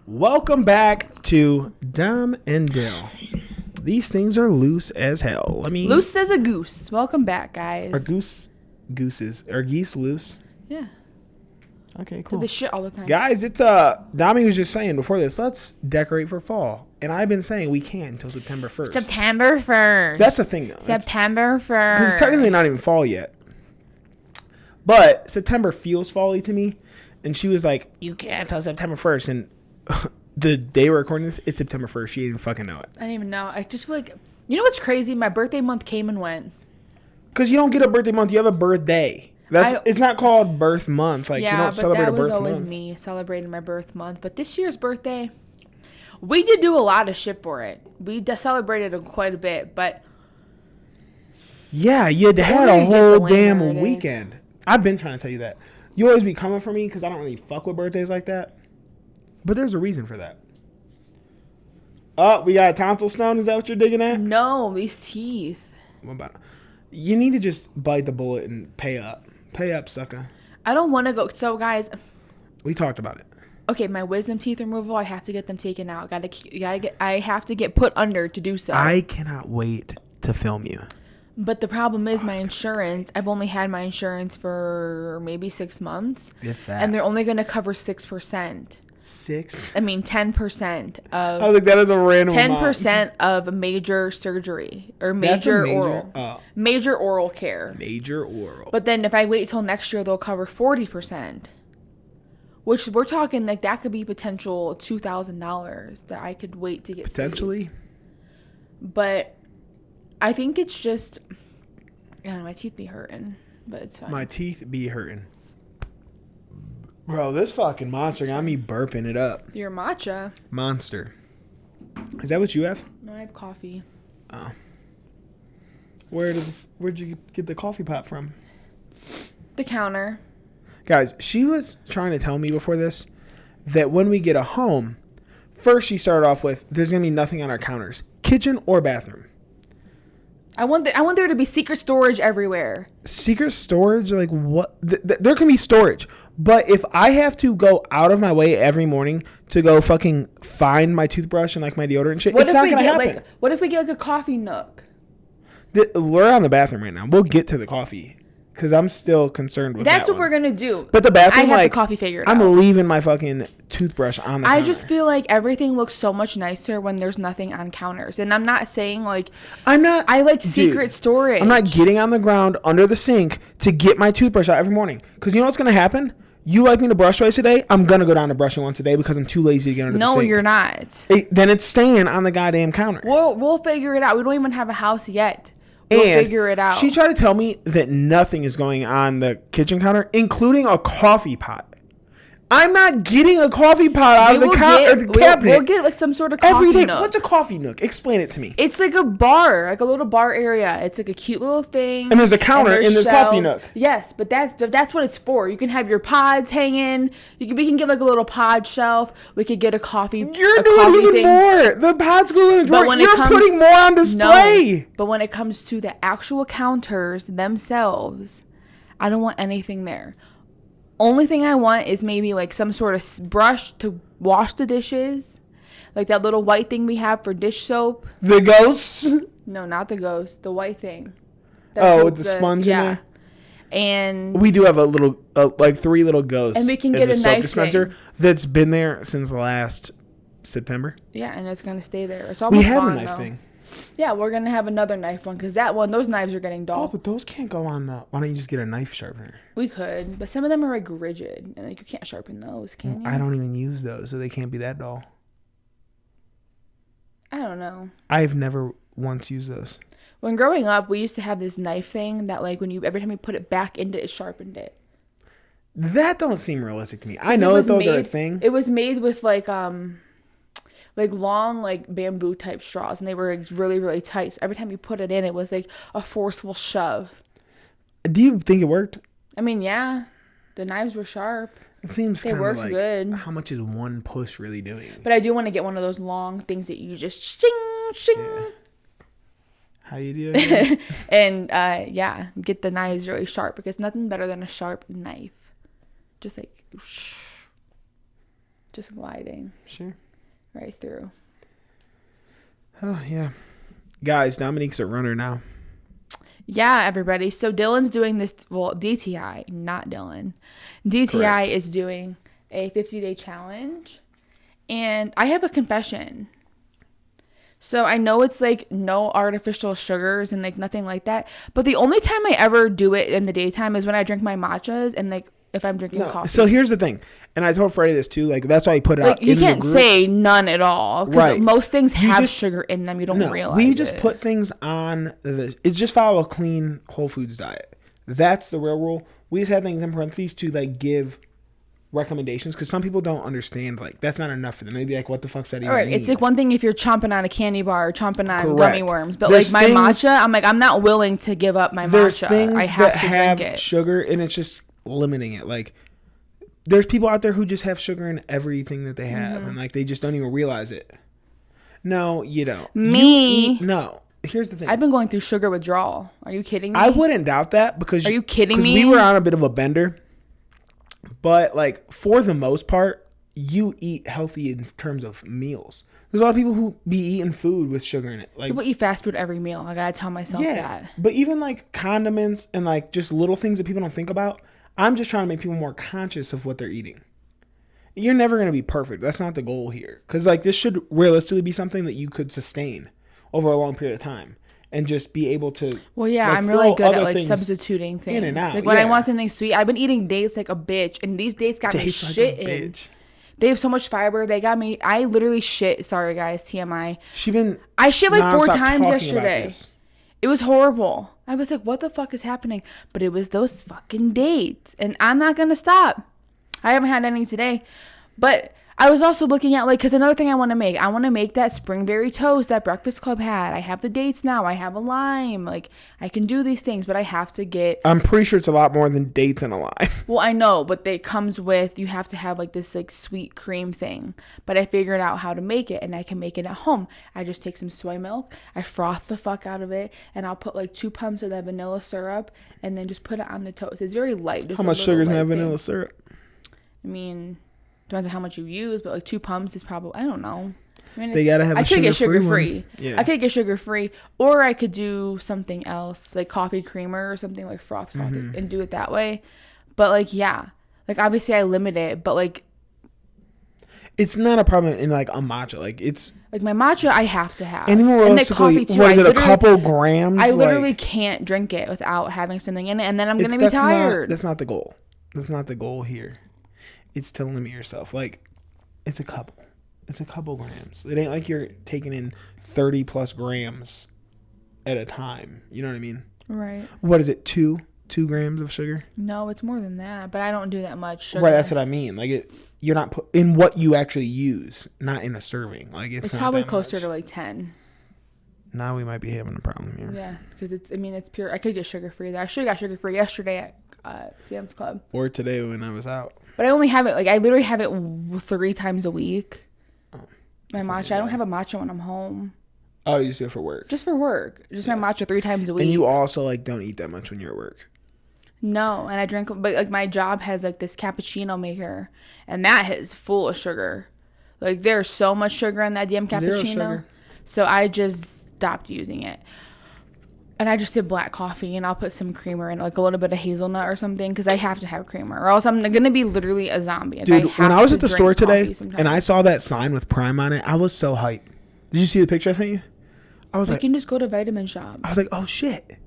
Welcome back to Dom Dyl. These things are loose as hell. Loose as a goose. Welcome back, guys. Are geese loose? Yeah. Okay, cool. Do this shit all the time. Guys, it's Dommy was just saying before this, let's decorate for fall. And I've been saying we can't until September 1st. September 1st. That's the thing, though. September 1st. Because it's technically not even fall yet. But September feels fall-y to me. And she was like, you can't until September 1st. And the day we're recording this, it's September 1st. She didn't fucking know it. I didn't even know. I just feel like, you know what's crazy? My birthday month came and went. Because you don't get a birthday month, you have a birthday. It's not called birth month. Like, you don't celebrate a birth month. Yeah, but that was always me celebrating my birth month. But this year's birthday, we did do a lot of shit for it. We celebrated it quite a bit, but yeah, you had a whole damn weekend. I've been trying to tell you that. You always be coming for me because I don't really fuck with birthdays like that. But there's a reason for that. Oh, we got a tonsil stone. Is that what you're digging at? No, these teeth. What about it? You need to just bite the bullet and pay up. Pay up, sucker. I don't want to go. So, guys, we talked about it. Okay, my wisdom teeth removal, I have to get them taken out. I have to get put under to do so. I cannot wait to film you. But the problem is my insurance. I've only had my insurance for maybe 6 months. If that. And they're only going to cover 6%. 6? I mean 10% of. I was like, that is a random 10% of major surgery or major oral. Major oral care. Major oral. But then if I wait till next year, they'll cover 40%. Which we're talking like that could be potential $2,000 that I could wait to get potentially. Saved. But I think it's just, I don't know, my teeth be hurting, but it's fine. My teeth be hurting. Bro, this fucking monster got me burping it up. Your matcha. Monster. Is that what you have? No, I have coffee. Oh. Where'd you get the coffee pot from? The counter. Guys, she was trying to tell me before this that when we get a home, first she started off with, there's going to be nothing on our counters. Kitchen or bathroom. I want there to be secret storage everywhere. Secret storage? Like what? There can be storage. But if I have to go out of my way every morning to go fucking find my toothbrush and like my deodorant and shit, it's not going to happen. What if we get like a coffee nook? We're on the bathroom right now. We'll get to the coffee. Because I'm still concerned with That's what we're going to do. But the bathroom, I have the coffee figured out. I'm leaving my fucking toothbrush on the counter. I just feel like everything looks so much nicer when there's nothing on counters. And I'm not saying like... I like secret storage. I'm not getting on the ground under the sink to get my toothbrush out every morning. Because you know what's going to happen? You like me to brush twice a day? I'm going to go down to brushing once a day because I'm too lazy to get under the sink. No, you're not. Then it's staying on the goddamn counter. We'll figure it out. We don't even have a house yet. We'll figure it out. She tried to tell me that nothing is going on the kitchen counter, including a coffee pot. I'm not getting a coffee pot out of the cabinet. We'll get like some sort of coffee nook. What's a coffee nook? Explain it to me. It's like a bar, like a little bar area. It's like a cute little thing. And there's a counter in this coffee nook. Yes, but that's what it's for. You can have your pods hanging. We can get like a little pod shelf. We could get a coffee. You're doing even more. The pods go in a drawer. You're putting more on display. No, but when it comes to the actual counters themselves, I don't want anything there. Only thing I want is maybe like some sort of brush to wash the dishes. Like that little white thing we have for dish soap. The ghost? No, not the ghost. The white thing. With the sponge in there? And we do have a little, like 3 little ghosts. And we can get a soap knife dispenser that's been there since last September. Yeah, and it's going to stay there. It's almost we have gone, a knife though. thing. Yeah, we're going to have another knife one because those knives are getting dull. Oh, but those can't go on the... Why don't you just get a knife sharpener? We could, but some of them are like rigid and like you can't sharpen those, can you? I don't even use those, so they can't be that dull. I don't know. I've never once used those. When growing up, we used to have this knife thing that like every time you put it back into it, sharpened it. That don't seem realistic to me. I know that those are a thing. It was made with like long like bamboo type straws and they were really, really tight. So every time you put it in, it was like a forceful shove. Do you think it worked? I mean, yeah. The knives were sharp. It seems kind of like good. How much is one push really doing? But I do want to get one of those long things that you just shing, shing. Yeah. How you do it? And get the knives really sharp because nothing better than a sharp knife. Just like whoosh. Just gliding. Sure. Right through. Oh, yeah. Guys, Dominique's a runner now. Yeah, everybody. So Dylan's doing this. Well, DTI, not Dylan. DTI Correct. Is doing a 50-day challenge. And I have a confession. So I know it's like no artificial sugars and like nothing like that. But the only time I ever do it in the daytime is when I drink my matchas and like if I'm drinking coffee. So here's the thing. And I told Freddie this too. Like that's why he put it out. You can't say none at all. Because most things have sugar in them. You don't realize we just put things on it's just follow a clean whole foods diet. That's the real rule. We just have things in parentheses to like give recommendations because some people don't understand like that's not enough for them. They'd be like, what the fuck's that even mean? It's like one thing if you're chomping on a candy bar or chomping on gummy worms, but there's like my matcha, I'm like, I'm not willing to give up my matcha. Things I have that to have drink it. Sugar and it's just limiting it. Like there's people out there who just have sugar in everything that they have and like they just don't even realize it. No, you don't. No. Here's the thing. I've been going through sugar withdrawal. Are you kidding me? I wouldn't doubt that because are you kidding me? We were on a bit of a bender. But, like, for the most part, you eat healthy in terms of meals. There's a lot of people who be eating food with sugar in it. Like people eat fast food every meal. I gotta tell myself that. But even, like, condiments and, like, just little things that people don't think about, I'm just trying to make people more conscious of what they're eating. You're never going to be perfect. That's not the goal here. Because, like, this should realistically be something that you could sustain over a long period of time. And just be able to. Well, yeah, like, I'm really good at like substituting things. In and out. Like when I want something sweet, I've been eating dates like a bitch, and these dates got me shitting. They have so much fiber. They got me. I literally shit. Sorry, guys. TMI. I shit like 4 times yesterday. It was horrible. I was like, what the fuck is happening? But it was those fucking dates, and I'm not gonna stop. I haven't had any today, but. I was also looking at, like, because another thing I want to make that springberry toast that Breakfast Club had. I have the dates now. I have a lime. Like, I can do these things, but I have to get... I'm pretty sure it's a lot more than dates and a lime. Well, I know, but it comes with, you have to have, like, this, like, sweet cream thing. But I figured out how to make it, and I can make it at home. I just take some soy milk, I froth the fuck out of it, and I'll put, like, 2 pumps of that vanilla syrup, and then just put it on the toast. It's very light. How much sugar is in that vanilla syrup? I mean... Depends on how much you use, but like 2 pumps is probably, I don't know. I mean, they gotta have a sugar-free. Yeah. I could get sugar-free, or I could do something else, like coffee creamer or something like froth coffee, and do it that way. But like, yeah, like obviously I limit it, but like, it's not a problem in like a matcha. Like it's like my matcha, I have to have. And even realistically, what is it? A couple grams? I literally can't drink it without having something in it, and then I'm gonna be tired. That's not the goal. That's not the goal here. It's to limit yourself. Like, it's a couple grams. It ain't like you're taking in 30 plus grams at a time. You know what I mean? Right. What is it? 2 grams of sugar? No, it's more than that. But I don't do that much sugar. Right. That's what I mean. Like you're not in what you actually use, not in a serving. Like it's not probably closer to like 10. Now we might be having a problem here. Yeah, because it's pure. I could get sugar free. I should have got sugar free yesterday at Sam's Club. Or today when I was out. But I only have it, like, I literally have it 3 times a week. Oh, my matcha. I don't have a matcha when I'm home. Oh, you just do it for work? Just for work. Just my matcha 3 times a week. And you also, like, don't eat that much when you're at work? No, and I drink, but, like, my job has, like, this cappuccino maker, and that is full of sugar. Like, there's so much sugar in that damn cappuccino. 0 sugar. So I just stopped using it. And I just did black coffee, and I'll put some creamer in, like a little bit of hazelnut or something, because I have to have creamer, or else I'm going to be literally a zombie. Dude, when I was at the store today, and I saw that sign with Prime on it, I was so hyped. Did you see the picture I sent you? I was like... You can just go to Vitamin Shop. I was like, oh, shit.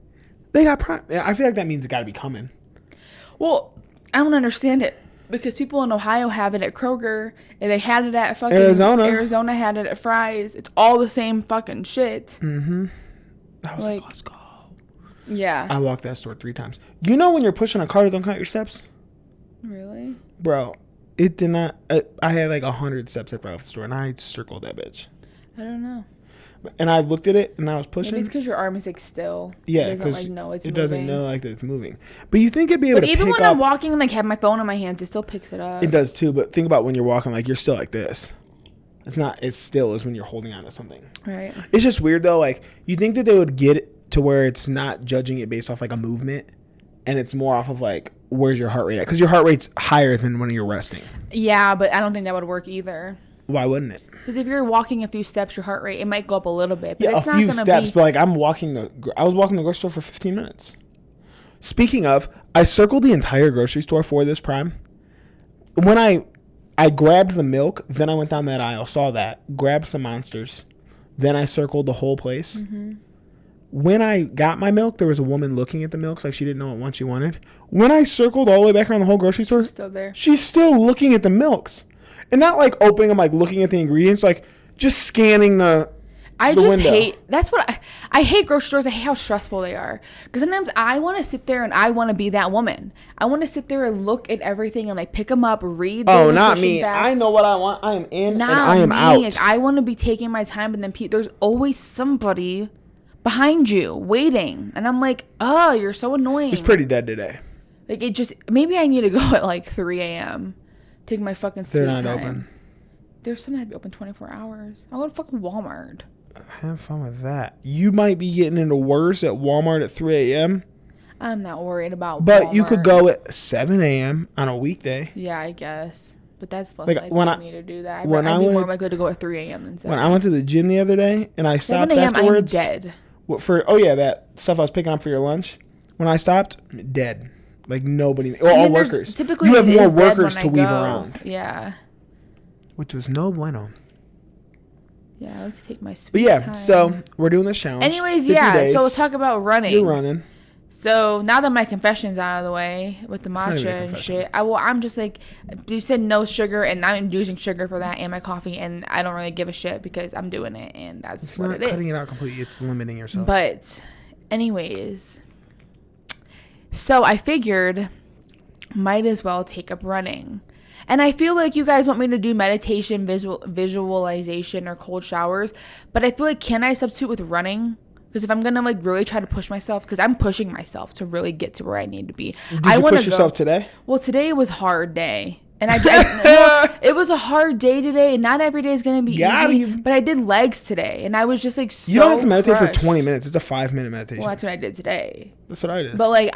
They got Prime. I feel like that means it got to be coming. Well, I don't understand it, because people in Ohio have it at Kroger, and they had it at fucking... Arizona had it at Fry's. It's all the same fucking shit. Mm-hmm. I was like, let's go. Yeah. I walked that store 3 times. You know when you're pushing a cart, don't count your steps? Really? Bro, it did not... I had like 100 steps right off the store, and I circled that bitch. I don't know. And I looked at it, and I was pushing. Maybe it's because your arm is like still. Yeah, because it doesn't know like that it's moving. But you think it'd be able to pick up... But even when I'm walking and like have my phone in my hands, it still picks it up. It does too, but think about when you're walking, like you're still like this. It's not as still as when you're holding on to something. Right. It's just weird though. Like you think that they would get it to where it's not judging it based off like a movement, and it's more off of like where's your heart rate at? Because your heart rate's higher than when you're resting. Yeah, but I don't think that would work either. Why wouldn't it? Because if you're walking a few steps, your heart rate, it might go up a little bit. But yeah, it's a few steps. But like I was walking the grocery store for 15 minutes. Speaking of, I circled the entire grocery store for this Prime. When I grabbed the milk, then I went down that aisle, saw that, grabbed some Monsters, then I circled the whole place. Mm-hmm. When I got my milk, there was a woman looking at the milk, like she didn't know what one she wanted. When I circled all the way back around the whole grocery store, still there. She's still looking at the milks. And not like opening them, like looking at the ingredients, like just scanning the window. That's what I hate grocery stores. I hate how stressful they are. Because sometimes I want to sit there and I want to be that woman. I want to sit there and look at everything and like pick them up, read. Oh, not me. Facts. I know what I want. I am in and I am out. Like, I want to be taking my time, and then there's always somebody behind you waiting. And I'm like, oh, you're so annoying. It's pretty dead today. Like maybe I need to go at like 3 a.m. Take my fucking sweet time. They're not open. There's some that be open 24 hours. I'll go to fucking Walmart. Have fun with that. You might be getting into worse at Walmart at 3 a.m. I'm not worried about But Walmart. You could go at 7 a.m. on a weekday. Yeah, I guess. But that's less likely for me to do that. I'd be more likely to go at 3 a.m. than 7. When I went to the gym the other day and I stopped afterwards. 7 a.m. I'm dead. That stuff I was picking up for your lunch. When I stopped, dead. Like nobody. All workers. Typically, you have more workers to weave around. Yeah. Which was no bueno. Yeah, let's take my sweet But yeah, time. So we're doing this challenge. Anyways, yeah. Days. So let's talk about running. You're running. So now that my confession's out of the way with the matcha and shit, I'm just like, you said no sugar, and I'm using sugar for that and my coffee, and I don't really give a shit because I'm doing it, and that's what it is. It's not cutting it out completely. It's limiting yourself. But anyways, so I figured might as well take up running. And I feel like you guys want me to do meditation, visualization, or cold showers. But I feel like, can I substitute with running? Because if I'm going to like really try to push myself, because I'm pushing myself to really get to where I need to be. Did you push yourself today? Well, today was a hard day. And it was a hard day today. And not every day is going to be easy. But I did legs today. And I was just like so You don't have to meditate crushed. for 20 minutes. It's a 5-minute meditation. Well, that's what I did today. That's what I did. But like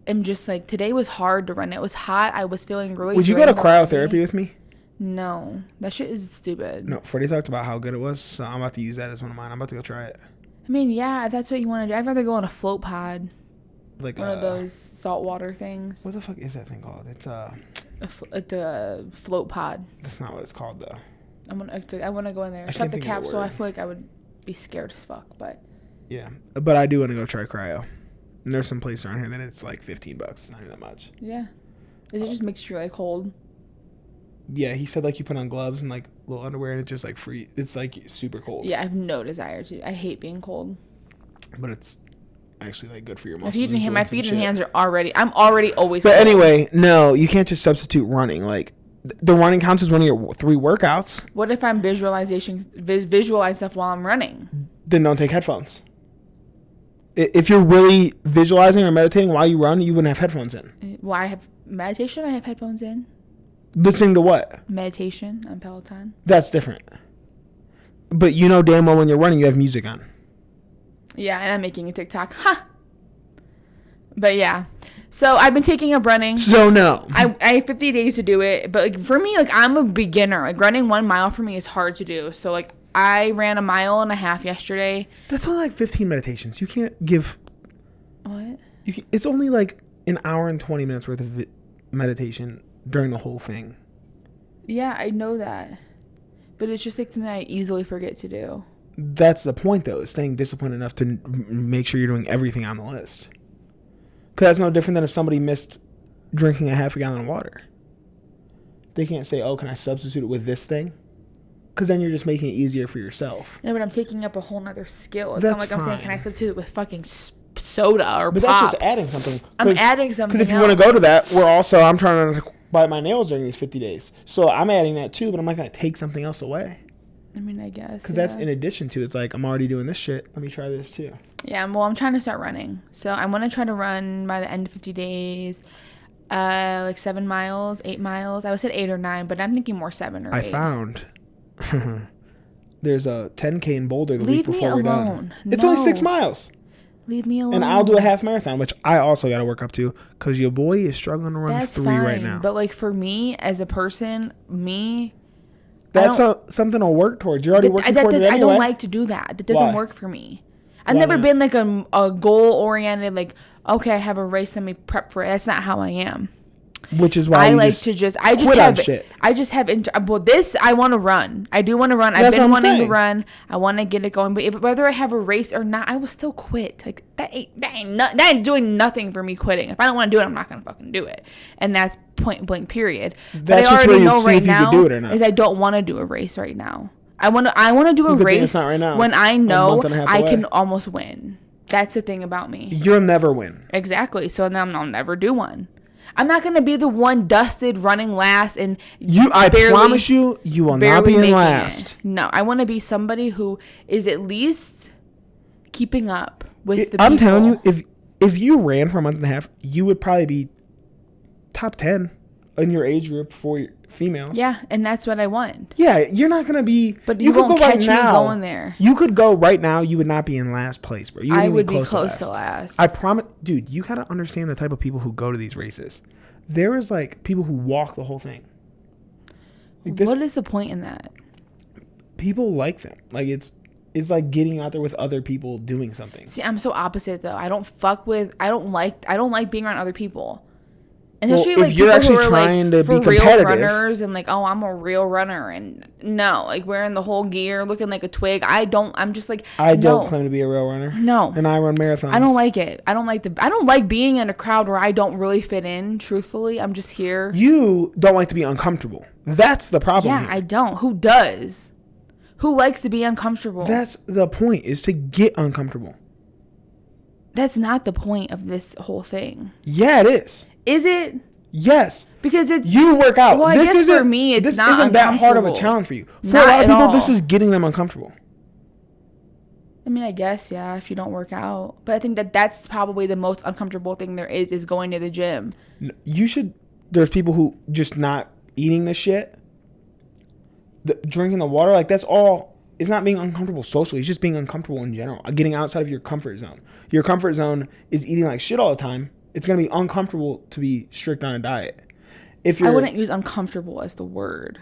I'm just like, today was hard to run. It was hot. I was feeling really Would you go to cryotherapy with me? No. That shit is stupid. No, Freddie talked about how good it was, so I'm about to use that as one of mine. I'm about to go try it. I mean, yeah, if that's what you want to do. I'd rather go on a float pod. Like one of those saltwater things. What the fuck is that thing called? It's the float pod. That's not what it's called, though. I want to go in there. Shut the capsule. I feel like I would be scared as fuck, but. Yeah, but I do want to go try cryo. And there's some place around here that it's like $15. It's not even that much. Yeah. It just makes you like cold. Yeah, he said like you put on gloves and like little underwear and it's just like free. It's like super cold. Yeah, I have no desire to. I hate being cold. But it's actually like good for your muscles. My feet and hands are already. I'm already always. But cold. Anyway, no, you can't just substitute running. Like the running counts as one of your 3 workouts. What if I'm visualize stuff while I'm running? Then don't take headphones. If you're really visualizing or meditating while you run, you wouldn't have headphones in. Well, I have meditation. I have headphones in. Listening to what? Meditation on Peloton. That's different. But you know damn well when you're running, you have music on. Yeah, and I'm making a TikTok. Ha! But yeah. So I've been taking up running. So no. I have 50 days to do it. But like for me, like I'm a beginner. Like running 1 mile for me is hard to do. So like I ran 1.5 miles yesterday. That's only like 15 meditations. You can't give. What? It's only like an hour and 20 minutes worth of meditation during the whole thing. Yeah, I know that. But it's just like something I easily forget to do. That's the point, though, is staying disciplined enough to make sure you're doing everything on the list. Because that's no different than if somebody missed drinking a half a gallon of water. They can't say, oh, can I substitute it with this thing? Because then you're just making it easier for yourself. No, but I'm taking up a whole nother skill. It's not like I'm saying, can I substitute it with fucking soda or but pop? But that's just adding something. I'm adding something. Because if you want to go to that, I'm trying to bite my nails during these 50 days. So I'm adding that too, but I'm not going to take something else away. I mean, I guess. Because that's in addition to, it's like, I'm already doing this shit. Let me try this too. Yeah, well, I'm trying to start running. So I want to try to run by the end of 50 days, like 7 miles, 8 miles. I would say 8 or 9, but I'm thinking more 7 or 8. I found there's a 10K in Boulder the week before we're done. Leave me alone. It's only 6 miles. Leave me alone. And I'll do a half marathon, which I also got to work up to because your boy is struggling to run 3 right now. But like for me as a person, that's something to work towards. You're already working towards it anyway. I don't like to do that. That doesn't work for me. I've never been like a goal oriented, like, okay, I have a race, let me prep for it. That's not how I am. Which is why I like to just have this I want to run. I do want to run. I've been wanting to run. I want to get it going. But whether I have a race or not, I will still quit. Like that ain't doing nothing for me quitting. If I don't want to do it, I'm not gonna fucking do it. And that's point blank period. That's but I already know right now is I don't want to do a race right now. I want to do a race when I know I can almost win. That's the thing about me. You'll never win. Exactly. So then I'll never do one. I'm not going to be the one dusted running last and I promise you will not be in last. No, I want to be somebody who is at least keeping up with the people. I'm telling you, if you ran for a month and a half, you would probably be top 10 in your age group for females. Yeah, and that's what I want. Yeah, you're not going to be... But you won't catch me going there. You could go right now, you would not be in last place, bro. I would be close to last. I promise... Dude, you got to understand the type of people who go to these races. There is like people who walk the whole thing. Like what is the point in that? People like them. Like it's like getting out there with other people doing something. See, I'm so opposite though. I don't like being around other people. And especially like if you're people actually who are trying like to be for real competitive, runners and like, oh, I'm a real runner, and no, like wearing the whole gear, looking like a twig. I'm just like I don't claim to be a real runner. No, and I run marathons. I don't like it. I don't like being in a crowd where I don't really fit in. Truthfully, I'm just here. You don't like to be uncomfortable. That's the problem. Yeah, here. I don't. Who does? Who likes to be uncomfortable? That's the point. Is to get uncomfortable. That's not the point of this whole thing. Yeah, it is. Is it? Yes. Because it's... You work out. Well, I guess for me, it's not isn't that hard of a challenge for you. For a lot of people, this is getting them uncomfortable. I mean, I guess, yeah, if you don't work out. But I think that's probably the most uncomfortable thing there is going to the gym. You should... There's people who just not eating the shit. Drinking the water. Like, that's all... It's not being uncomfortable socially. It's just being uncomfortable in general. Getting outside of your comfort zone. Your comfort zone is eating like shit all the time. It's going to be uncomfortable to be strict on a diet. I wouldn't use uncomfortable as the word.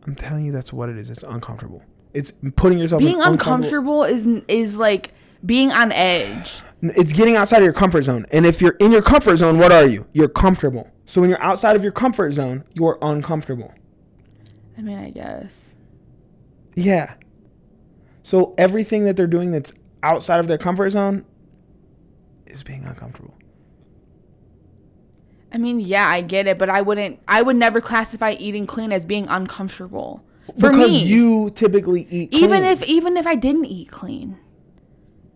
I'm telling you that's what it is. It's uncomfortable. It's putting yourself being uncomfortable is like being on edge. It's getting outside of your comfort zone. And if you're in your comfort zone, what are you? You're comfortable. So when you're outside of your comfort zone, you're uncomfortable. I mean, I guess. Yeah. So everything that they're doing that's outside of their comfort zone is being uncomfortable. I mean, yeah, I get it, but I would never classify eating clean as being uncomfortable. For me, because you typically eat clean. Even if I didn't eat clean.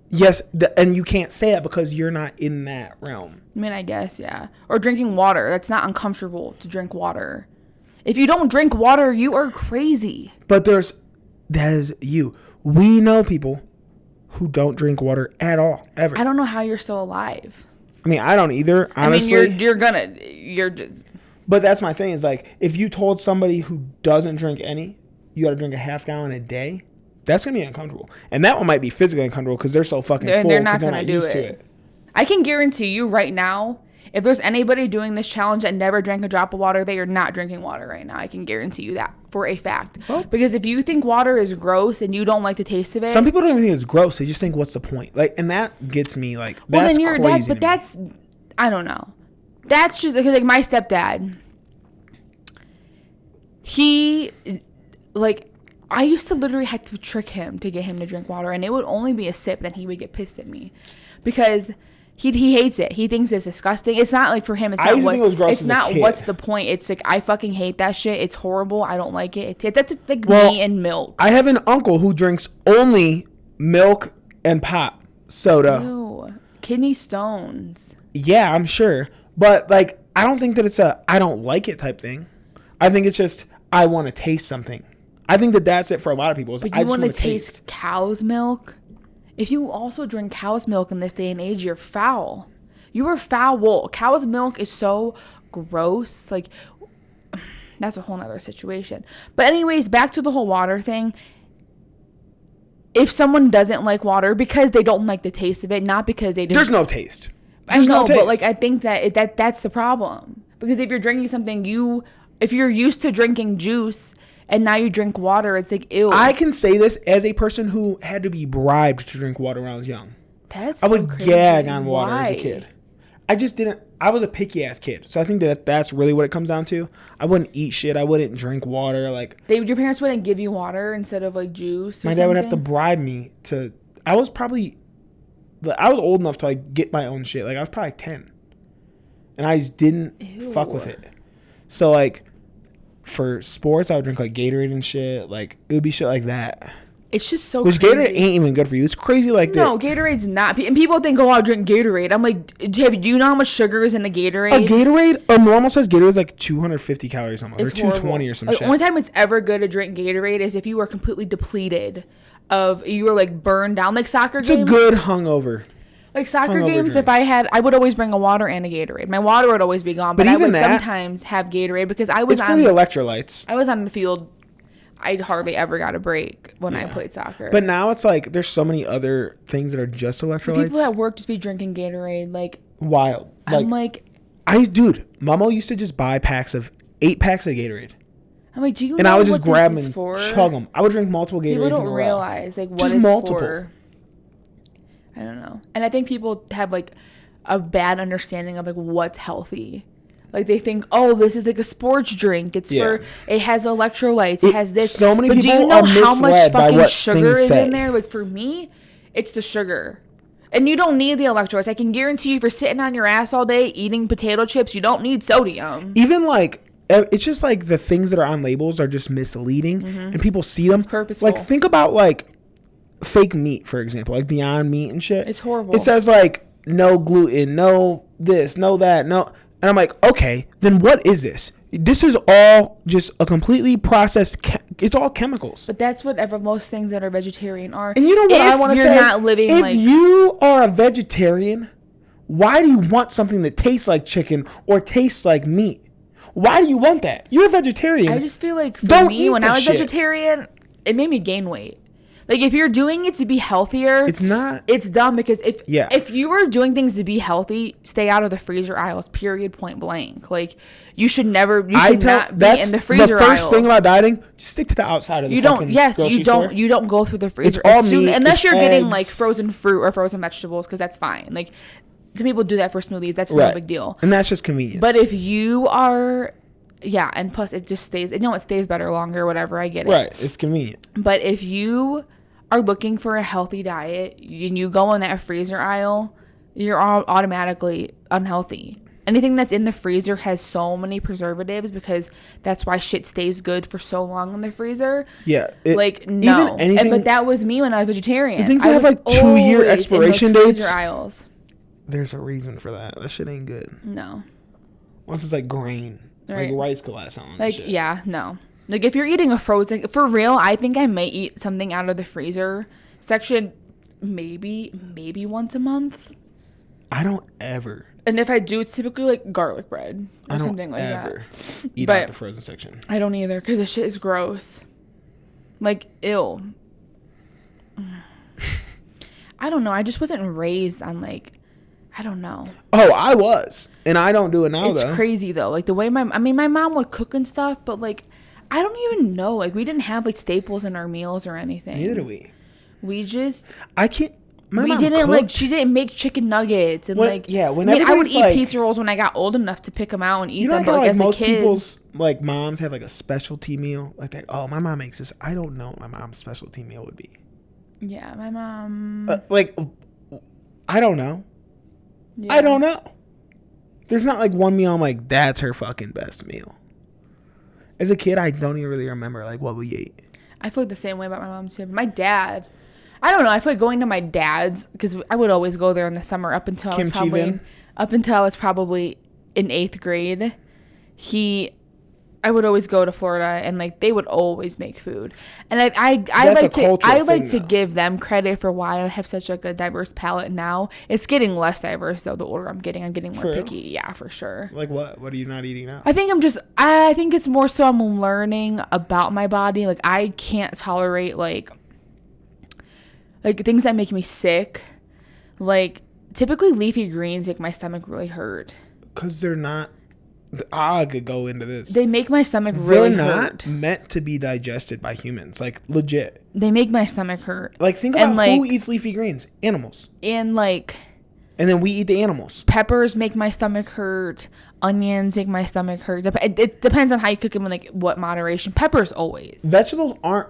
Yes, and you can't say it because you're not in that realm. I mean, I guess, yeah. Or drinking water. That's not uncomfortable to drink water. If you don't drink water, you are crazy. But that is you. We know people who don't drink water at all, ever. I don't know how you're still alive. I mean, I don't either, honestly. I mean, you're just... But that's my thing is like, if you told somebody who doesn't drink any, you got to drink a half gallon a day, that's going to be uncomfortable. And that one might be physically uncomfortable because they're so fucking full. They're not going to do it. I can guarantee you right now, if there's anybody doing this challenge that never drank a drop of water, they are not drinking water right now. I can guarantee you that for a fact. Well, because if you think water is gross and you don't like the taste of it... Some people don't even think it's gross. They just think, what's the point? Like, and that gets me, like, that's crazy. But that's... I don't know. That's just... Because, like, my stepdad... He... Like... I used to literally have to trick him to get him to drink water. And it would only be a sip. Then he would get pissed at me. Because... He hates it. He thinks it's disgusting. It's not like for him. It's not what. It was gross it's not what's the point. It's like I fucking hate that shit. It's horrible. I don't like it. That's like me and milk. I have an uncle who drinks only milk and pop soda. Ew. Kidney stones. Yeah, I'm sure. But like, I don't think that it's a I don't like it type thing. I think it's just I want to taste something. I think that's it for a lot of people. But you want to taste cow's milk? If you also drink cow's milk in this day and age, you're foul. You are foul. Cow's milk is so gross. Like, that's a whole nother situation. But anyways, back to the whole water thing. if someone doesn't like water because they don't like the taste of it, not because they don't. There's no taste. I know, but like I think that's the problem. Because if you're drinking something, if you're used to drinking juice and now you drink water, it's like, ew. I can say this as a person who had to be bribed to drink water when I was young. That's I would gag on water as a kid. I just didn't. I was a picky ass kid, so I think that's really what it comes down to. I wouldn't eat shit. I wouldn't drink water. Like your parents wouldn't give you water instead of like juice. My dad would have to bribe me to. I was old enough to like get my own shit. Like I was probably 10, and I just didn't fuck with it. So like for sports, I would drink like Gatorade and shit. Like it would be shit like that. It's just so crazy. Gatorade ain't even good for you. It's crazy like that. No, Gatorade's not. And people think, oh, I'll drink Gatorade. I'm like, do you know how much sugar is in a Gatorade? A normal size Gatorade is like 250 calories almost. Or 220 or some shit. The only time it's ever good to drink Gatorade is if you are completely depleted you were like burned down. Like soccer games. It's a good hungover. Like soccer games, drink. I would always bring a water and a Gatorade. My water would always be gone, but I would sometimes have Gatorade because it's for the electrolytes. I was on the field. I hardly ever got a break when I played soccer. But now it's like there's so many other things that are just electrolytes. People at work just be drinking Gatorade, like wild. I'm like, Mamo used to just buy 8 packs of Gatorade. I'm like, do you know? And I would just grab them and chug them. I would drink multiple Gatorades. People don't realize like what it's for. I don't know, and I think people have like a bad understanding of like what's healthy. Like they think, oh, this is like a sports drink. It's for it has electrolytes. It has this. So many but people do you know are how much fucking what sugar is say. in there? Like for me, it's the sugar, and you don't need the electrolytes. I can guarantee you, if you're sitting on your ass all day eating potato chips, you don't need sodium. Even like it's just like the things that are on labels are just misleading, and people see them. It's purposeful. Like think about like fake meat, for example, like Beyond Meat and shit. It's horrible. It says like no gluten, no this, no that, no. And I'm like, okay, then what is this? This is all just a completely processed. It's all chemicals. But that's what most things that are vegetarian are. And you know what I want to say? Not living if you are a vegetarian, why do you want something that tastes like chicken or tastes like meat? Why do you want that? You're a vegetarian. I just feel like for me, when I was vegetarian, it made me gain weight. Like, if you're doing it to be healthier... It's not... It's dumb because if you were doing things to be healthy, stay out of the freezer aisles, period, point blank. Like, you should not be in the freezer aisles. The first thing about dieting, just stick to the outside of the grocery store. You don't go through the freezer. Unless you're getting, like, frozen fruit or frozen vegetables, because that's fine. Like, some people do that for smoothies. That's no big deal. And that's just convenience. But if you are... Yeah, and plus it just stays... it stays better longer, whatever. I get it. Right. It's convenient. But if you... are looking for a healthy diet and you go in that freezer aisle, you're automatically unhealthy. Anything that's in the freezer has so many preservatives because that's why shit stays good for so long in the freezer. Yeah. No. But that was me when I was vegetarian. The things that have like 2-year expiration dates. Aisles. There's a reason for that. That shit ain't good. No. Once it's like grain. Right. Like rice could last on. Like, yeah, no. Like, if you're eating a frozen... For real, I think I may eat something out of the freezer section maybe once a month. I don't ever. And if I do, it's typically, like, garlic bread or something like that. I don't ever eat out the frozen section. I don't either, because the shit is gross. Like, ew. I don't know. I just wasn't raised on, like... I don't know. Oh, I was. And I don't do it now, though. It's crazy, though. Like, the way my mom would cook and stuff, but, like... I don't even know. Like, we didn't have, like, staples in our meals or anything. Neither do we. We just... I can't... She didn't make chicken nuggets. And, I would eat pizza rolls when I got old enough to pick them out and eat them. But, like, as a kid... most people's, like, moms have, like, a specialty meal. Like, oh, my mom makes this. I don't know what my mom's specialty meal would be. Yeah, my mom... I don't know. Yeah. I don't know. There's not, like, one meal I'm like, that's her fucking best meal. As a kid, I don't even really remember, like, what we ate. I feel like the same way about my mom, too. My dad, I don't know. I feel like going to my dad's, because I would always go there in the summer up until I was probably in 8th grade. I would always go to Florida, and, like, they would always make food. And I like to give them credit for why I have such, like, a diverse palate now. It's getting less diverse, though, the older I'm getting more picky. Yeah, for sure. Like what? What are you not eating now? I think it's more so I'm learning about my body. Like, I can't tolerate, like, Like, things that make me sick. Like, typically leafy greens make my stomach really hurt. Because they're not... I could go into this. They make my stomach really hurt. They're not meant to be digested by humans. Like, legit. They make my stomach hurt. Like, think about who eats leafy greens. Animals. And, like... And then we eat the animals. Peppers make my stomach hurt. Onions make my stomach hurt. It depends on how you cook them and, like, what moderation. Peppers always. Vegetables aren't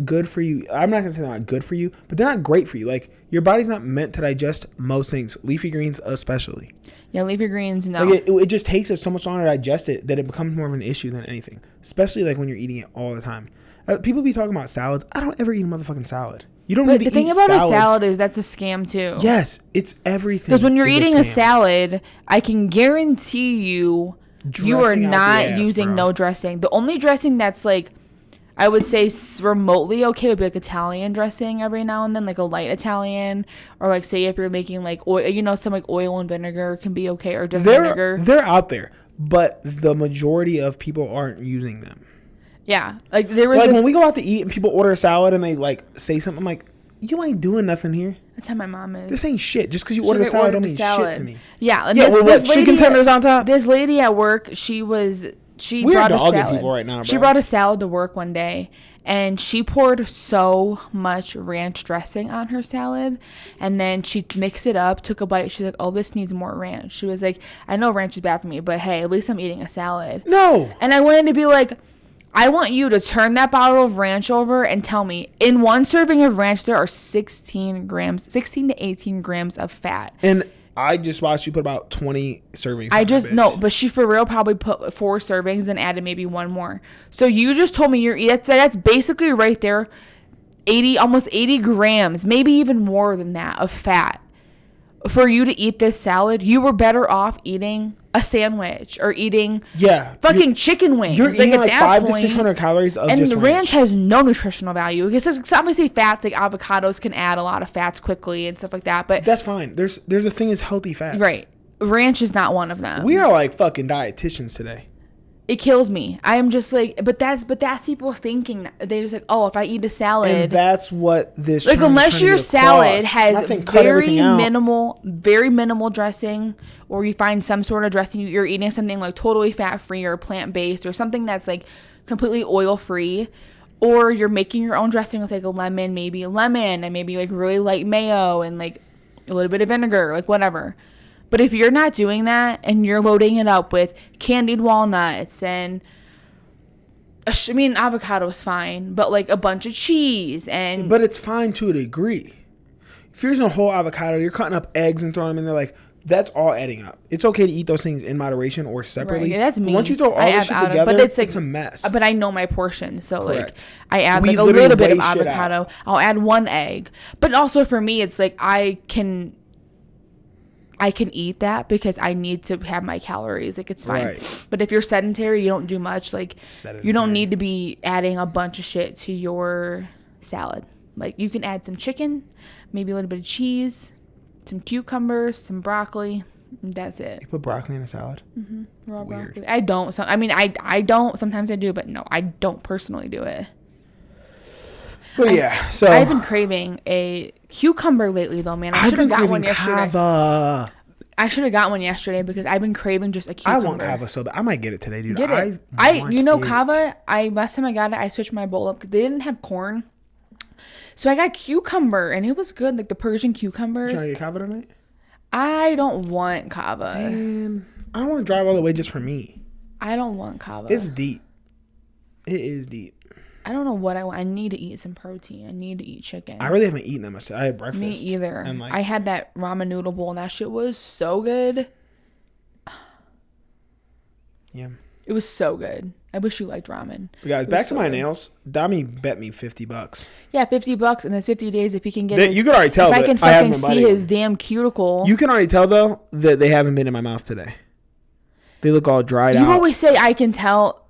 good for you. I'm not going to say they're not good for you, but they're not great for you. Like, your body's not meant to digest most things. Leafy greens especially. Yeah, leafy greens, no. Like it just takes us so much longer to digest it that it becomes more of an issue than anything. Especially, like, when you're eating it all the time. People be talking about salads. I don't ever eat a motherfucking salad. You don't need to eat salads. But the thing about a salad is that's a scam, too. Yes, it's everything. Because when you're eating a salad, I can guarantee you are not using no dressing. The only dressing that's, like, I would say remotely okay would be like Italian dressing every now and then, like a light Italian, or like say if you're making like oil, some like oil and vinegar can be okay, or just vinegar. They're out there, but the majority of people aren't using them. Yeah, like there was when we go out to eat and people order a salad and they like say something, I'm like, you ain't doing nothing here. That's how my mom is. This ain't shit. Just because you ordered a salad don't mean shit to me. Yeah, and this chicken tenders on top. This lady at work, she brought a salad. People right now, bro. She brought a salad to work one day, and she poured so much ranch dressing on her salad, and then she mixed it up, took a bite. She's like, "Oh, this needs more ranch." She was like, "I know ranch is bad for me, but hey, at least I'm eating a salad." No. And I wanted to be like, I want you to turn that bottle of ranch over and tell me, in one serving of ranch, there are 16 to 18 grams of fat. And I just watched you put about 20 servings. No, but she for real probably put 4 servings and added maybe one more. So you just told me that's basically right there, almost 80 grams, maybe even more than that of fat. For you to eat this salad, you were better off eating a sandwich or eating fucking chicken wings. You're eating like 500 to 600 calories of just ranch. And ranch has no nutritional value because obviously fats, like avocados, can add a lot of fats quickly and stuff like that. But that's fine. There's a thing as healthy fats. Right. Ranch is not one of them. We are like fucking dietitians today. It kills me. I am just like, but that's people's thinking. They just like, oh, if I eat a salad, and that's what this like. Unless your salad has very minimal dressing, or you find some sort of dressing, you're eating something like totally fat free or plant based, or something that's like completely oil free, or you're making your own dressing with like maybe a lemon, and maybe like really light mayo and like a little bit of vinegar, like whatever. But if you're not doing that and you're loading it up with candied walnuts and, avocado is fine, but like a bunch of cheese and... But it's fine to a degree. If you're using a whole avocado, you're cutting up eggs and throwing them in there, like, that's all adding up. It's okay to eat those things in moderation or separately. Right, that's me. Once you throw all this shit together, but it's a mess. But I know my portion, so correct. Like I add like a little bit of avocado. I'll add 1 egg. But also for me, it's like I can eat that because I need to have my calories. Like, it's fine. Right. But if you're sedentary, you don't do much. Like, you don't need to be adding a bunch of shit to your salad. Like, you can add some chicken, maybe a little bit of cheese, some cucumbers, some broccoli. That's it. You put broccoli in a salad? Mm-hmm. Raw weird. Broccoli. I don't. I don't. Sometimes I do, but no, I don't personally do it. Well, yeah. So I've been craving a cucumber lately, though, man. I should have got one yesterday. Kava. I should have got one yesterday because I've been craving just a cucumber. I want kava so bad. I might get it today, dude. Get it. Kava. Last time I got it, I switched my bowl up because they didn't have corn, so I got cucumber and it was good, like the Persian cucumbers. You trying to get kava tonight? I don't want kava. Man, I don't want to drive all the way just for me. I don't want kava. It's deep. It is deep. I don't know what I want. I need to eat some protein. I need to eat chicken. I really haven't eaten that much today. I had breakfast. Me either. And I had that ramen noodle bowl and that shit was so good. Yeah. It was so good. I wish you liked ramen. But guys, back to my nails. Dami bet me $50. Yeah, $50, and then 50 days if he can get. You can already tell. If I can fucking see his damn cuticle. You can already tell though that they haven't been in my mouth today. They look all dried out. You always say I can tell.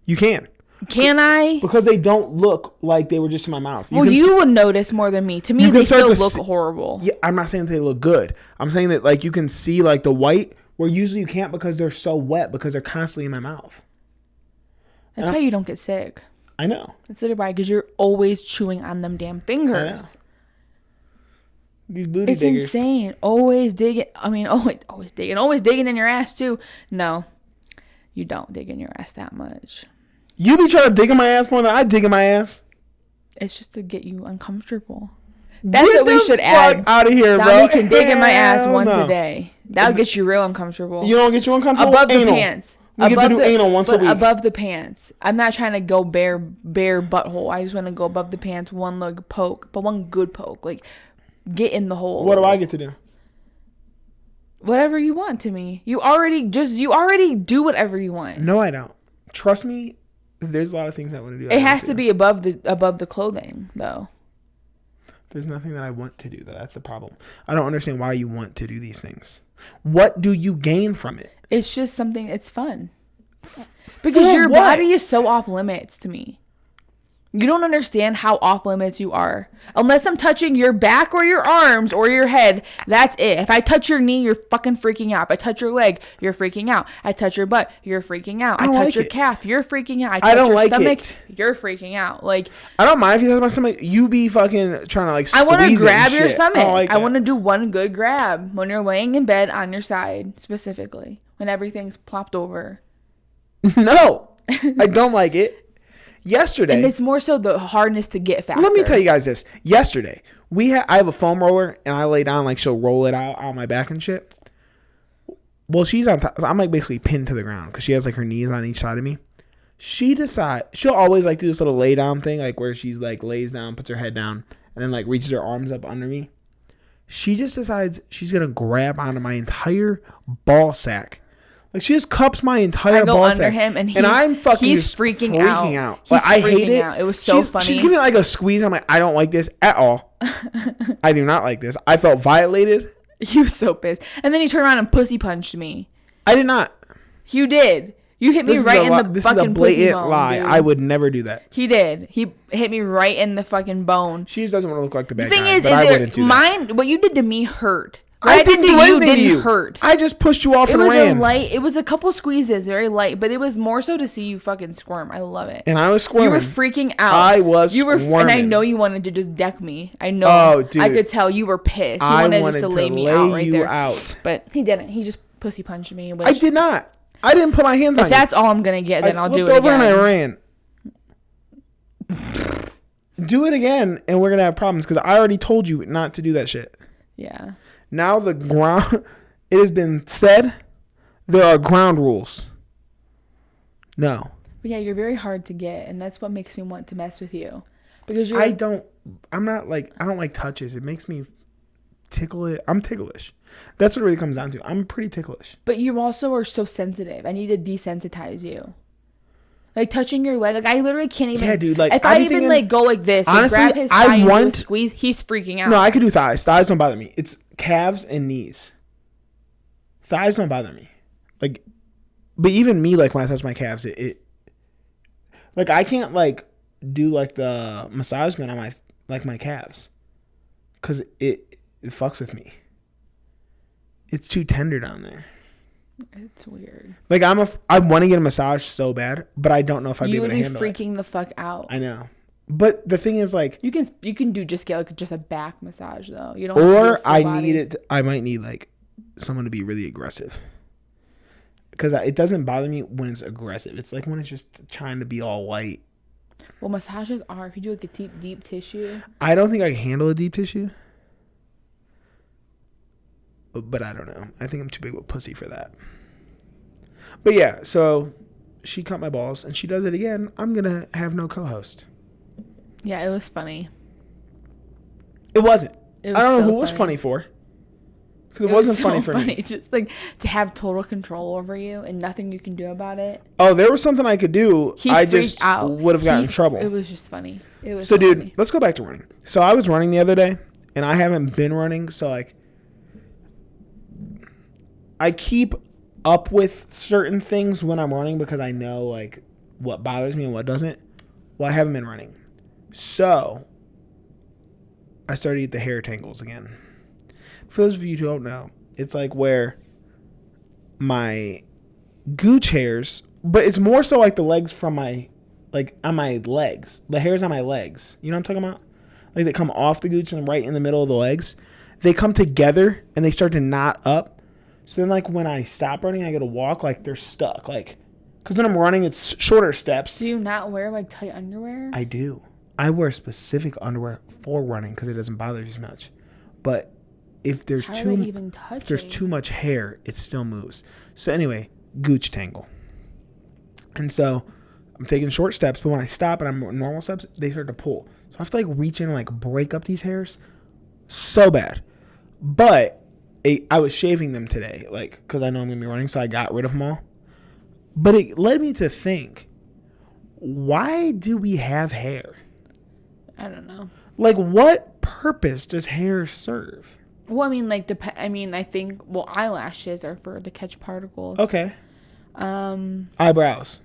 You can. Can I? Because they don't look like they were just in my mouth. You would notice more than me. To me, they still look horrible. Yeah, I'm not saying that they look good. I'm saying that like you can see like the white where usually you can't because they're so wet because they're constantly in my mouth. That's why you don't get sick. I know. That's literally why, because you're always chewing on them damn fingers. These booty diggers. It's insane. Always digging. I mean, always digging. Always digging in your ass, too. No, you don't dig in your ass that much. You be trying to dig in my ass more than I dig in my ass. It's just to get you uncomfortable. That's what we should add. Out of here, bro. We can dig in my ass once a day. That'll get you real uncomfortable. You don't get you uncomfortable? Above the pants. We get to do anal once a week. Above the pants. I'm not trying to go bare butthole. I just want to go above the pants, one leg poke, but one good poke. Like, get in the hole. What do I get to do? Whatever you want to me. You already do whatever you want. No, I don't. Trust me, there's a lot of things I want to do. It has to be above the clothing, though. There's nothing that I want to do. That's the problem. I don't understand why you want to do these things. What do you gain from it? It's just something. It's fun. Because your body is so off limits to me. You don't understand how off limits you are. Unless I'm touching your back or your arms or your head, that's it. If I touch your knee, you're fucking freaking out. If I touch your leg, you're freaking out. I touch your butt, you're freaking out. I touch your calf, you're freaking out. I touch your stomach, you're freaking out. Like, I don't mind if you touch my stomach. You be fucking trying to like squeeze it. I want to grab your stomach. I want to do one good grab when you're laying in bed on your side, specifically. When everything's plopped over. No, I don't like it. Yesterday, and it's more so the hardness to get factor. Let me tell you guys this. Yesterday, I have a foam roller, and I lay down like she'll roll it out on my back and shit. Well, she's on top. I'm like basically pinned to the ground because she has like her knees on each side of me. She'll always like do this little lay down thing, like where she's like lays down, puts her head down, and then like reaches her arms up under me. She just decides she's gonna grab onto my entire ball sack. Like, she just cups my entire ball sack. I go under him, and I'm fucking he's freaking out. He's I hate it. Out. It was so funny. She's giving like a squeeze. I'm like, I don't like this at all. I do not like this. I felt violated. You were so pissed. And then he turned around and pussy punched me. I did not. You did. You hit me right in the fucking pussy bone. This is a blatant lie. Dude. I would never do that. He did. He hit me right in the fucking bone. She just doesn't want to look like the bad guy. The thing is what you did to me hurt. I didn't do anything to you. Hurt. I just pushed you off and ran. It was a couple squeezes, very light, but it was more so to see you fucking squirm. I love it. And I was squirming. You were freaking out. I was squirming. And I know you wanted to just deck me. I know. Oh, dude. I could tell you were pissed. You wanted just to lay me out right there. But he didn't. He just pussy punched me. I did not. I didn't put my hands on you. If that's all I'm going to get, then I'll do it again. I flipped over and I ran. Do it again, and we're going to have problems because I already told you not to do that shit. Yeah. Now the ground, it has been said, there are ground rules. No. But yeah, you're very hard to get, and that's what makes me want to mess with you. Because I don't like touches. It makes me I'm ticklish. That's what it really comes down to. I'm pretty ticklish. But you also are so sensitive. I need to desensitize you. Like touching your leg, like I literally can't even. Yeah, dude. Like if I even like go like this, honestly, like, grab his thigh and squeeze, he's freaking out. No, I could do thighs. Thighs don't bother me. It's calves and knees. Thighs don't bother me. Like, but even me, like when I touch my calves, it like I can't like do like the massage gun on my calves, cause it fucks with me. It's too tender down there. It's weird. Like I want to get a massage so bad, but I don't know if I'd be able to handle it. You would be freaking the fuck out. I know, but the thing is, like, you can do just get like just a back massage though. You don't. Or I might need like someone to be really aggressive, because it doesn't bother me when it's aggressive. It's like when it's just trying to be all white. Well, massages are if you do like a deep tissue. I don't think I can handle a deep tissue. But I don't know. I think I'm too big of a pussy for that. But yeah, so she cut my balls and she does it again. I'm going to have no co-host. Yeah, it was funny. It wasn't. I don't know who it was funny for. Because it wasn't funny for me. Just like to have total control over you and nothing you can do about it. Oh, there was something I could do. I just would have gotten in trouble. It was just funny. It was so dude, let's go back to running. So I was running the other day and I haven't been running. So like, I keep up with certain things when I'm running because I know like what bothers me and what doesn't. Well, I haven't been running. So I started to get the hair tangles again. For those of you who don't know, it's like where my gooch hairs, but it's more so like the legs from my, like on my legs. The hairs on my legs. You know what I'm talking about? Like they come off the gooch and right in the middle of the legs. they come together and they start to knot up. So then, like, when I stop running, I go to walk, like, they're stuck. Like, because when I'm running, it's shorter steps. Do you not wear, like, tight underwear? I do. I wear specific underwear for running because it doesn't bother you as much. But if there's too much hair, it still moves. So anyway, gooch tangle. And so I'm taking short steps, but when I stop and I'm normal steps, they start to pull. So I have to, like, reach in and, like, break up these hairs so bad. But I was shaving them today, like, because I know I'm going to be running, so I got rid of them all. But it led me to think, why do we have hair? I don't know. Like, what purpose does hair serve? Well, I mean, like, I think, eyelashes are to catch particles. Okay. Eyebrows.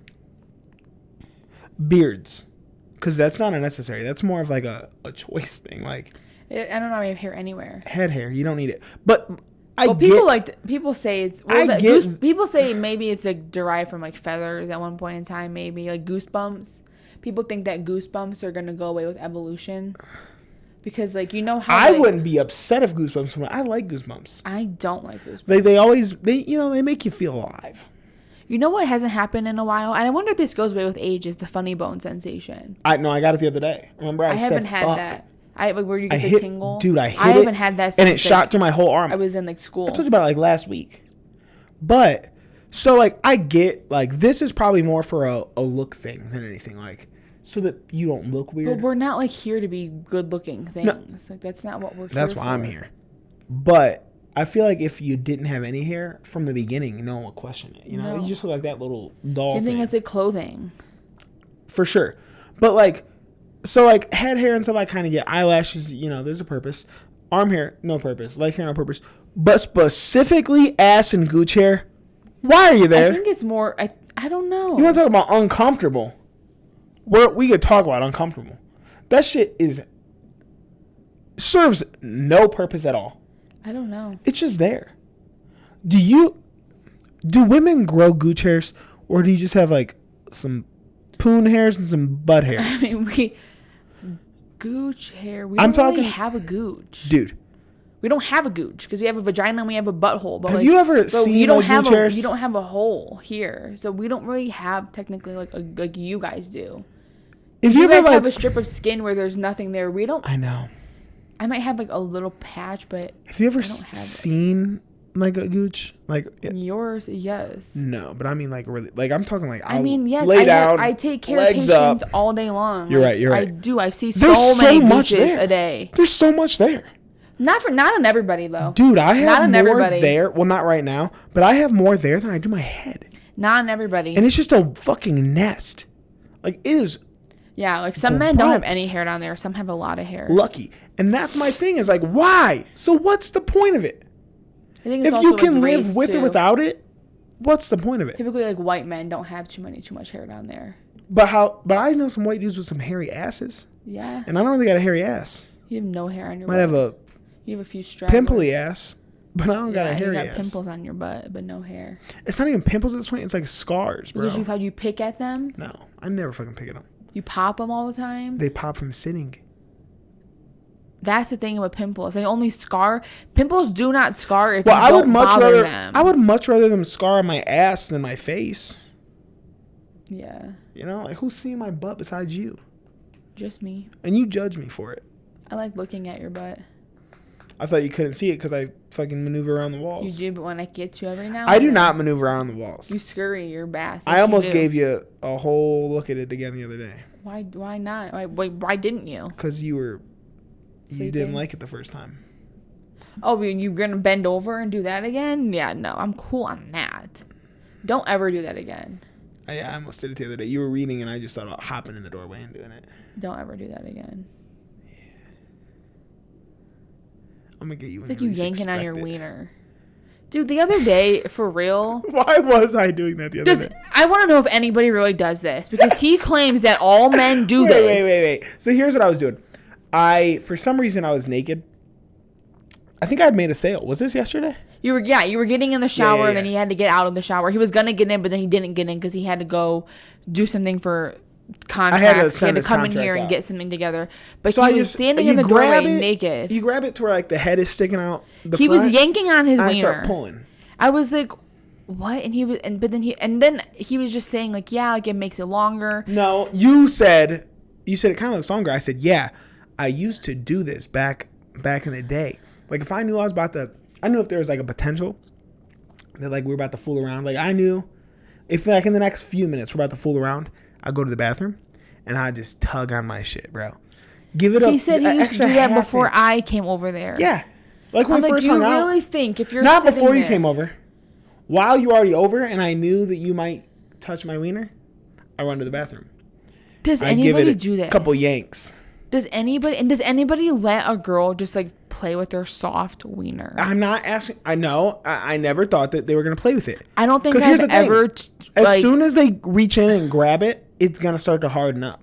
Beards. Because that's not unnecessary. That's more of, like, a choice thing. Like, I don't know. I have hair anywhere. Head hair. You don't need it. But people say it's. People say maybe it's, like, derived from, like, feathers at one point in time. Maybe, like, goosebumps. People think that goosebumps are gonna go away with evolution. Because, like, you know how I wouldn't be upset if goosebumps. I like goosebumps. I don't like goosebumps. They make you feel alive. You know what hasn't happened in a while, and I wonder if this goes away with age, is the funny bone sensation. I got it the other day. Remember, I haven't had that. Where you get the tingle. Dude, I haven't had that since, and it shot through my whole arm. I was in, like, school. I told you about it, like, last week. But so, like, I get, like, this is probably more for a look thing than anything, like, so that you don't look weird. But we're not, like, here to be good-looking things. No. Like, that's not what we're here for. That's why I'm here. But I feel like if you didn't have any hair from the beginning, no one would question it. You know, you just look like that little doll. Same thing as the clothing. For sure. But, like, so, like, head hair and stuff, I kind of get. Eyelashes, you know, there's a purpose. Arm hair, no purpose. Leg hair, no purpose. But specifically ass and gooch hair, why are you there? I think it's more, I don't know. You want to talk about uncomfortable? We could talk about uncomfortable. That shit serves no purpose at all. I don't know. It's just there. Do women grow gooch hairs, or do you just have, like, some poon hairs and some butt hairs? I mean, gooch hair. We don't really have a gooch. Dude. We don't have a gooch because we have a vagina and we have a butthole. But have you ever seen gooch hairs? You don't have a hole here. So we don't really have, technically, like you guys do. If you guys have a strip of skin where there's nothing there, we don't. I know. I might have, like, a little patch, but have you ever seen, like, a gooch? Like yours, yes. No, but I mean, like, really, like, I'm talking, like, yes, lay down, I take care of patients all day long. You're right. I do. I see so many gooches a day. There's so much there. Not on everybody, though. Dude, I have more there. Well, not right now, but I have more there than I do my head. Not on everybody. And it's just a fucking nest. Like, it is. Yeah, like, some men don't have any hair down there. Some have a lot of hair. Lucky. And that's my thing, is, like, why? So what's the point of it? I think it's if you can live with or without it, what's the point of it? Typically, like, white men don't have too much hair down there. But I know some white dudes with some hairy asses. Yeah. And I don't really got a hairy ass. You have no hair on your butt. You have a few stragglers. Pimply ass. But I don't got a hairy ass. You got pimples on your butt, but no hair. It's not even pimples at this point. It's like scars, bro. Because you pick at them? No. I never fucking pick at them. You pop them all the time? They pop from sitting. That's the thing with pimples. They only scar. Pimples do not scar if you don't bother them. I would much rather them scar on my ass than my face. Yeah. You know, like, who's seeing my butt besides you? Just me. And you judge me for it. I like looking at your butt. I thought you couldn't see it because I fucking maneuver around the walls. You do, but when I get you every now and I do not maneuver around the walls. You scurry your bass. I almost gave you a whole look at it again the other day. Why not? Why didn't you? Because you didn't like it the first time. Oh, you're going to bend over and do that again? Yeah, no, I'm cool on that. Don't ever do that again. I almost did it the other day. You were reading and I just thought about hopping in the doorway and doing it. Don't ever do that again. Yeah. I'm going to get you. It's like you yanking on your wiener. Dude, the other day, for real. Why was I doing that the other day? I want to know if anybody really does this. Because he claims that all men do this. Wait. So here's what I was doing. For some reason, I was naked. I think I'd made a sale. Was this yesterday? You were getting in the shower, and then he had to get out of the shower. He was going to get in, but then he didn't get in because he had to go do something for contract. He had to come in here and get something together. But so he was standing in the doorway naked. You grab it to where like the head is sticking out. He was yanking on his wiener. I start pulling. I was like, what? And he was, then he was just saying like, yeah, like it makes it longer. No, you said it kind of looks longer. I said, yeah, I used to do this back in the day. Like if I knew I knew if there was like a potential that like we were about to fool around. Like I knew if like in the next few minutes we're about to fool around, I'd go to the bathroom and I'd just tug on my shit, bro. Give it up. He said he used to do that before I came over there. Yeah. Like when we first hung out. You really think if you're not before you came over. While you were already over and I knew that you might touch my wiener, I run to the bathroom. Does anybody do that? A couple yanks. Does anybody let a girl just like play with their soft wiener? I'm not asking. I know. I never thought that they were going to play with it. I don't think I've ever. As soon as they reach in and grab it, it's going to start to harden up.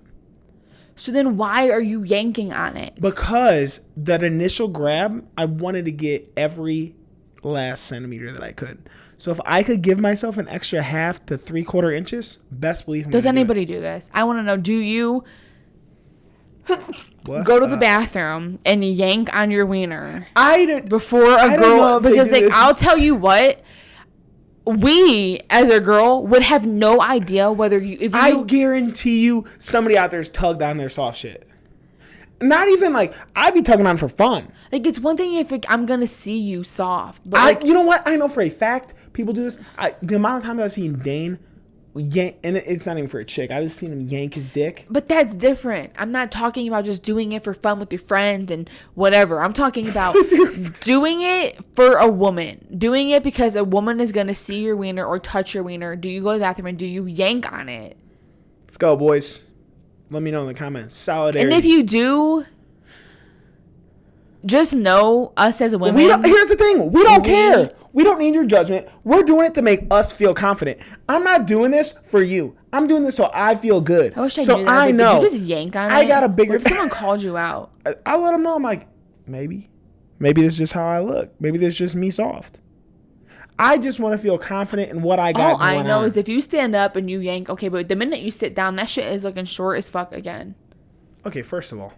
So then why are you yanking on it? Because that initial grab, I wanted to get every last centimeter that I could. So if I could give myself an extra 1/2 to 3/4 inches, best believe me. Does anybody do this? I want to know, do you go to the bathroom and yank on your wiener before a girl? Because like I'll tell you what, we as a girl would have no idea whether you. I guarantee you, somebody out there's tugged on their soft shit. Not even like I'd be tugging on for fun. Like it's one thing if I'm gonna see you soft, but you know what? I know for a fact people do this. The amount of times I've seen Dane yank, and it's not even for a chick. I've just seen him yank his dick. But that's different. I'm not talking about just doing it for fun with your friends and whatever. I'm talking about doing it for a woman. Doing it because a woman is gonna see your wiener or touch your wiener. Do you go to the bathroom and do you yank on it? Let's go, boys. Let me know in the comments. Solidarity. And if you do, just know us as women. Here's the thing. We don't care. We don't need your judgment. We're doing it to make us feel confident. I'm not doing this for you. I'm doing this so I feel good. I wish I knew that. I know. Did you just yank on it? I got a bigger... What if someone called you out? I'll let them know. I'm like, maybe. Maybe this is just how I look. Maybe this is just me soft. I just want to feel confident in what I got going on. All I know is if you stand up and you yank, okay, but the minute you sit down, that shit is looking short as fuck again. Okay, first of all,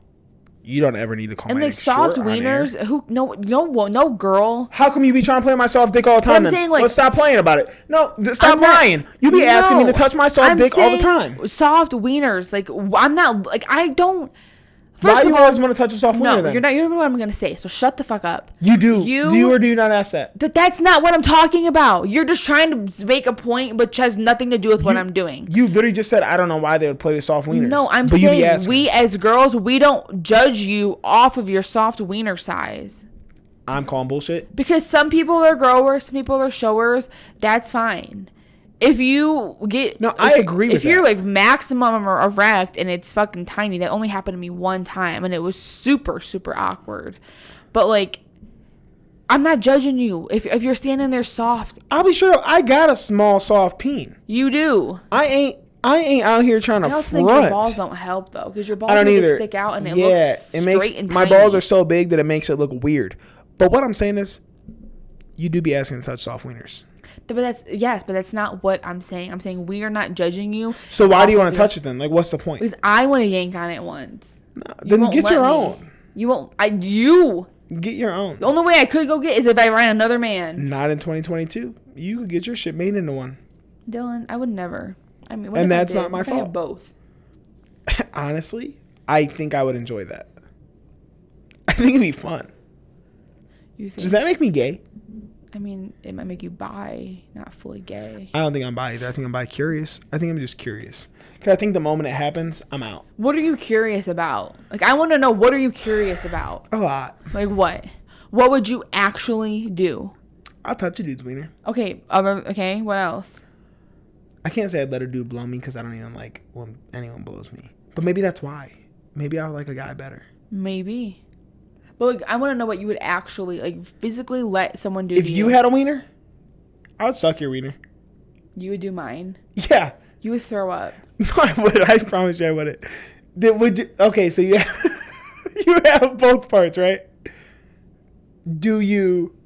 you don't ever need to call my name short. And like soft wieners, no girl. How come you be trying to play my soft dick all the time? I'm saying like, let's stop playing about it. No, stop lying. You be asking me to touch my soft dick all the time. Soft wieners, like I'm not like I don't. Why do you always want to touch a soft wiener then? You don't know what I'm going to say, so shut the fuck up. You do. Do you or do you not ask that? But that's not what I'm talking about. You're just trying to make a point, which has nothing to do with what I'm doing. You literally just said, I don't know why they would play with soft wieners. No, I'm saying we as girls, we don't judge you off of your soft wiener size. I'm calling bullshit? Because some people are growers, some people are showers. That's fine. If you get... No, I agree with that. If you're like maximum erect and it's fucking tiny, that only happened to me one time and it was super, super awkward. But like, I'm not judging you. If you're standing there soft... I'll be sure I got a small, soft peen. You do. I ain't out here trying to front. I think your balls don't help though, because your balls stick out and it looks straight and tiny. My balls are so big that it makes it look weird. But what I'm saying is, you do be asking to touch soft wieners. But that's not what I'm saying. I'm saying we are not judging you. So why do you want to touch it then? Like, what's the point? Because I want to yank on it once. No, then get your own. You won't. You get your own. The only way I could go get is if I ran another man. Not in 2022. You could get your shit made into one. Dylan, I would never. I mean, and that's not my fault. I have both. Honestly, I think I would enjoy that. I think it'd be fun. You think? Does that make me gay? I mean, it might make you bi, not fully gay. I don't think I'm bi either. I think I'm bi-curious. I think I'm just curious. Because I think the moment it happens, I'm out. What are you curious about? Like, I want to know, what are you curious about? A lot. Like, what? What would you actually do? I'll touch a dude's wiener. Okay. Okay, what else? I can't say I'd let a dude blow me because I don't even like when anyone blows me. But maybe that's why. Maybe I'll like a guy better. Maybe. But like, I want to know what you would actually like physically let someone do. If you had a wiener, I would suck your wiener. You would do mine? Yeah. You would throw up. No, I wouldn't. I promise you I wouldn't. Would you? Okay, so you have both parts, right? Do you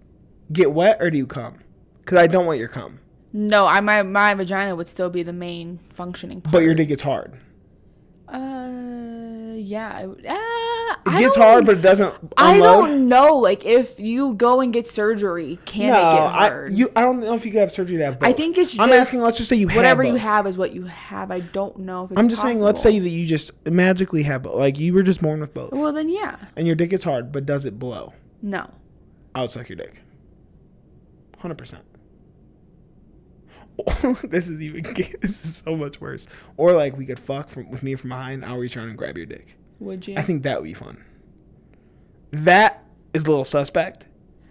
get wet or do you cum? Because I don't want your cum. No, my vagina would still be the main functioning part. But your dick gets hard. Yeah. It gets hard, but it doesn't unload. I don't know. Like, if you go and get surgery, can it get hard? I don't know if you could have surgery to have both. I think it's just... I'm asking, let's just say you have whatever both. you have is what you have. I don't know if it's I'm just possible. saying, let's say that you just magically have both. Like, you were just born with both. Well, then, yeah. And your dick gets hard, but does it blow? No. I would suck your dick. 100%. This is so much worse. Or like we could fuck with me from behind. I'll reach around and grab your dick. Would you? I think that would be fun. That is a little suspect.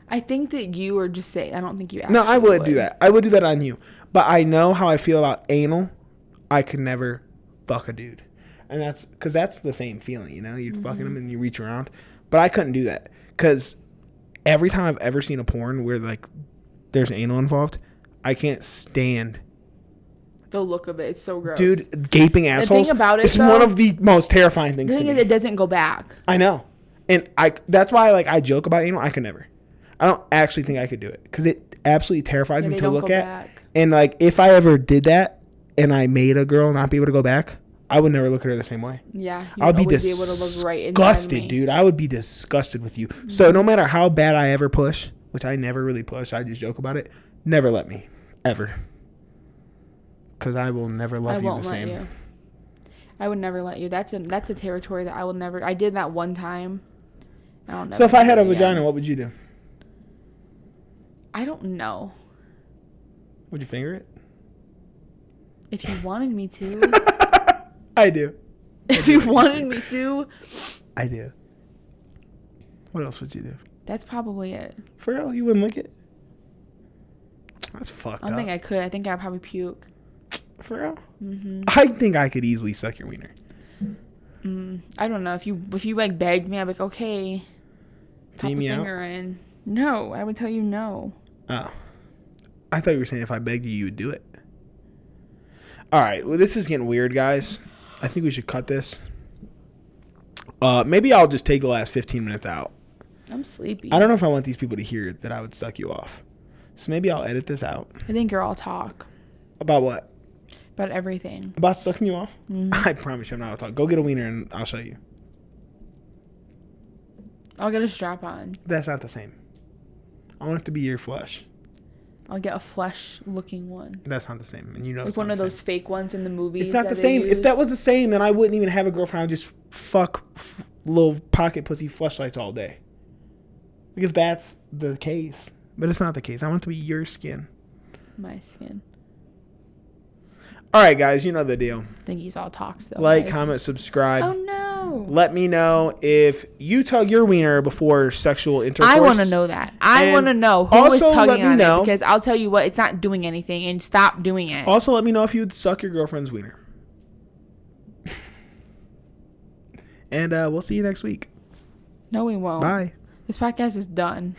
I think that you are just saying. I don't think you actually No, I would do that. I would do that on you. But I know how I feel about anal. I could never fuck a dude. And that's because that's the same feeling, you know? You're fucking him and you reach around. But I couldn't do that. Because every time I've ever seen a porn where like there's anal involved, I can't stand the look of it. It's so gross. Dude, gaping assholes. The thing about it, it's one of the most terrifying things to me. The thing is, it doesn't go back. I know. And that's why like I joke about anal. I could never. I don't actually think I could do it because it absolutely terrifies me to look at. Back. And like if I ever did that and I made a girl not be able to go back, I would never look at her the same way. Yeah, I would be disgusted, dude. I would be disgusted with you. Mm-hmm. So no matter how bad I ever push, which I never really push, I just joke about it. Never let me. Ever. Because I will never love you the same. You. I would never let you. That's a territory that I will never. I did that one time. So if I had a vagina, what would you do? I don't know. Would you finger it? If you wanted me to. I do. If you wanted me to. I do. What else would you do? That's probably it. For real? You wouldn't lick it? That's fucked up. I don't think I could. I think I'd probably puke. For real? Mm-hmm. I think I could easily suck your wiener. I don't know. If you like begged me, I'd be like, okay. Pop a finger in. No, I would tell you no. Oh. I thought you were saying if I begged you, you would do it. All right. Well, this is getting weird, guys. I think we should cut this. Maybe I'll just take the last 15 minutes out. I'm sleepy. I don't know if I want these people to hear that I would suck you off. So maybe I'll edit this out. I think you're all talk. About what? About everything. About sucking you off? Mm-hmm. I promise you I'm not all talk. Go get a wiener and I'll show you. I'll get a strap on. That's not the same. I want it to be your flesh. I'll get a flesh-looking one. That's not the same. And you know like one of those fake ones in the movies. It's not the same. If that was the same, then I wouldn't even have a girlfriend. I would just fuck little pocket pussy fleshlights all day. Like if that's the case. But it's not the case. I want it to be your skin. My skin. All right, guys. You know the deal. I think he's all talks, though. Like, comment, subscribe. Oh, no. Let me know if you tug your wiener before sexual intercourse. I want to know that. I want to know who is tugging on it. Because I'll tell you what, it's not doing anything. And stop doing it. Also, let me know if you'd suck your girlfriend's wiener. And we'll see you next week. No, we won't. Bye. This podcast is done.